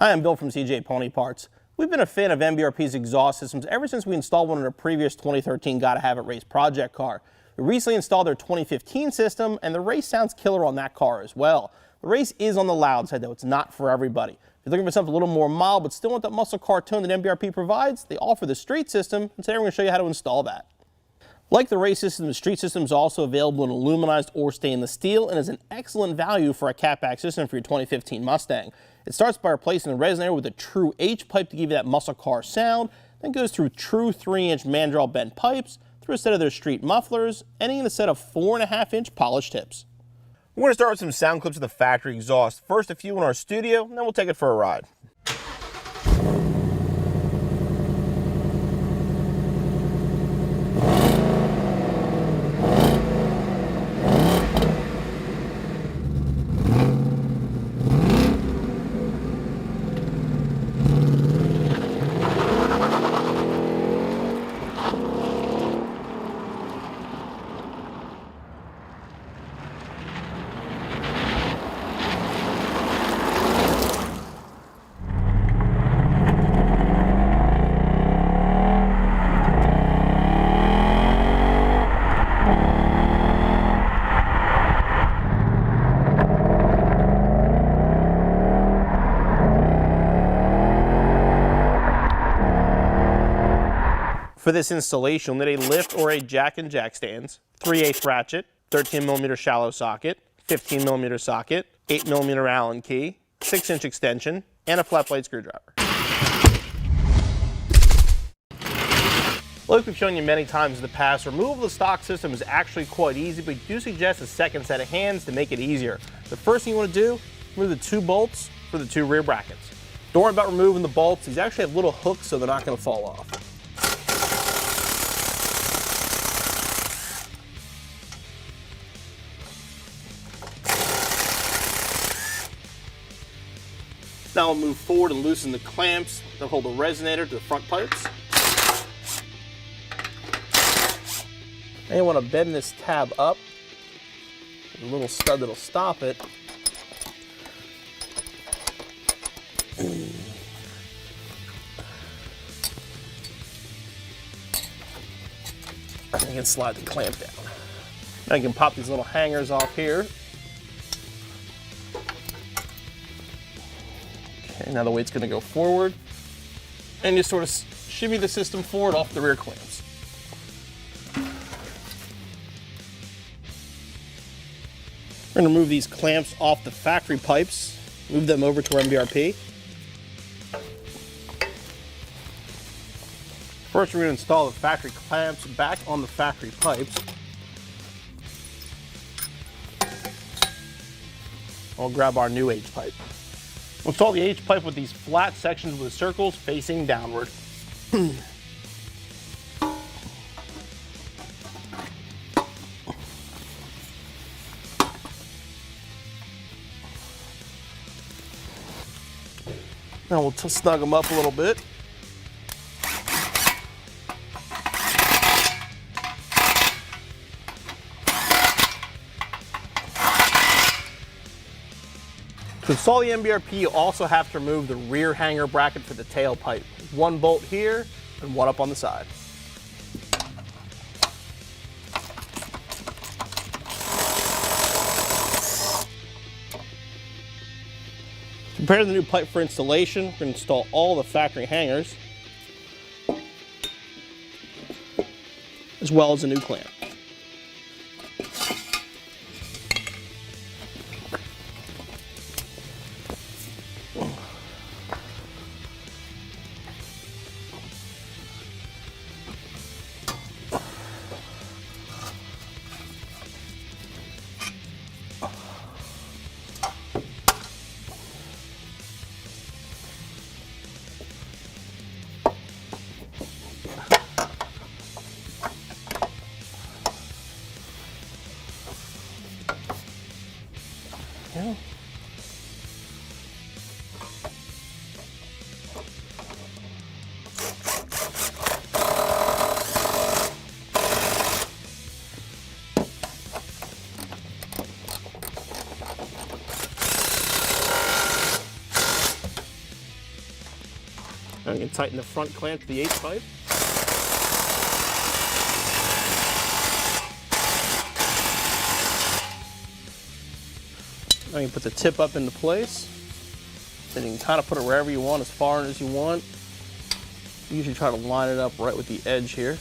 Hi, I'm Bill from CJ Pony Parts. We've been a fan of MBRP's exhaust systems ever since we installed one in a previous 2013 Gotta Have It race project car. We recently installed their 2015 system, and the race sounds killer on that car as well. The race is on the loud side, though. It's not for everybody. If you're looking for something a little more mild but still want that muscle car tone that MBRP provides, they offer the street system, and today we're going to show you how to install that. Like the race system, the street system is also available in aluminized or stainless steel and is an excellent value for a catback system for your 2015 Mustang. It starts by replacing the resonator with a true H-pipe to give you that muscle car sound, then goes through true 3-inch mandrel bent pipes, through a set of their street mufflers, ending in a set of 4.5-inch polished tips. We're going to start with some sound clips of the factory exhaust. First a few in our studio, and then we'll take it for a ride. For this installation, you'll need a lift or a jack and jack stands, 3/8 ratchet, 13mm shallow socket, 15mm socket, 8mm Allen key, 6-inch extension, and a flat blade screwdriver. Like we've shown you many times in the past, removal of the stock system is actually quite easy, but we do suggest a second set of hands to make it easier. The first thing you want to do, remove the 2 bolts for the 2 rear brackets. Don't worry about removing the bolts. These actually have little hooks, so they're not going to fall off. Now we'll move forward and loosen the clamps that hold the resonator to the front pipes. And you want to bend this tab up. There's a little stud that'll stop it. And you can slide the clamp down. Now you can pop these little hangers off here. Okay, now the weight's going to go forward, and you sort of shimmy the system forward off the rear clamps. We're going to remove these clamps off the factory pipes, move them over to our MBRP. First, we're going to install the factory clamps back on the factory pipes. We'll grab our new H-pipe. We'll install the H-pipe with these flat sections with circles facing downward. Now we'll snug them up a little bit. To install the MBRP, you also have to remove the rear hanger bracket for the tailpipe. 1 bolt here and 1 up on the side. To prepare the new pipe for installation, we're going to install all the factory hangers, as well as a new clamp. Yeah. you can tighten the front clamp to the H pipe. Now you can put the tip up into place. Then you can kind of put it wherever you want, as far as you want. Usually try to line it up right with the edge here.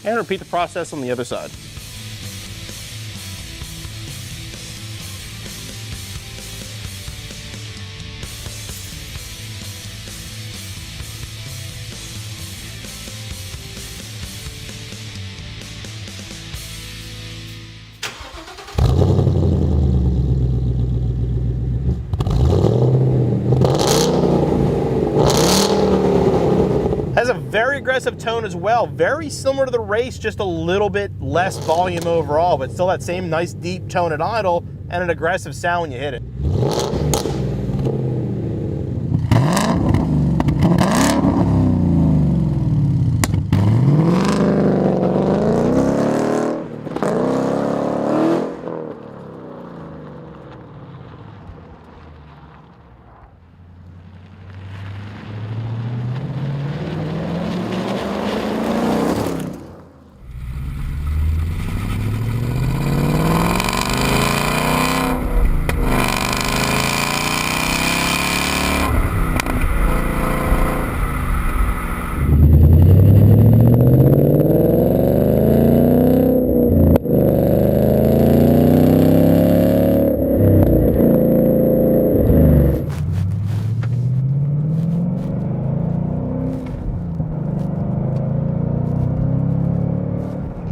And repeat the process on the other side. Has a very aggressive tone as well, very similar to the race, just a little bit less volume overall, but still that same nice deep tone at idle and an aggressive sound when you hit it.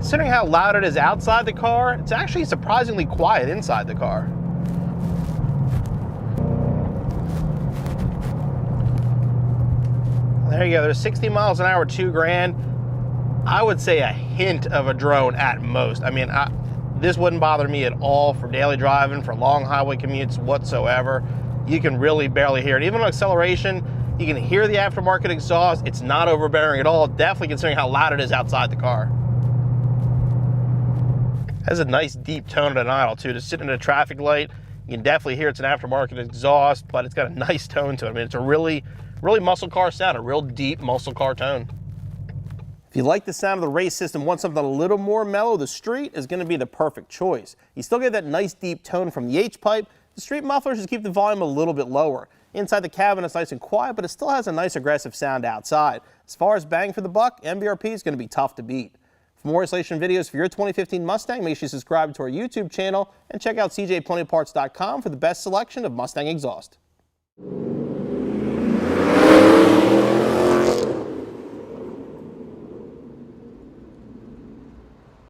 Considering how loud it is outside the car, it's actually surprisingly quiet inside the car. There you go, there's 60 miles an hour, $2,000. I would say a hint of a drone at most. I mean, this wouldn't bother me at all for daily driving, for long highway commutes whatsoever. You can really barely hear it. Even on acceleration, you can hear the aftermarket exhaust. It's not overbearing at all, definitely considering how loud it is outside the car. Has a nice deep tone at an idle too. Just sitting at a traffic light, you can definitely hear it's an aftermarket exhaust, but it's got a nice tone to it. I mean, it's a really muscle car sound, a real deep muscle car tone. If you like the sound of the race system, want something a little more mellow, the Street is going to be the perfect choice. You still get that nice deep tone from the H pipe. The Street mufflers just keep the volume a little bit lower. Inside the cabin, it's nice and quiet, but it still has a nice aggressive sound outside. As far as bang for the buck, MBRP is going to be tough to beat. For more installation videos for your 2015 Mustang, make sure you subscribe to our YouTube channel and check out cjplentyparts.com for the best selection of Mustang exhaust.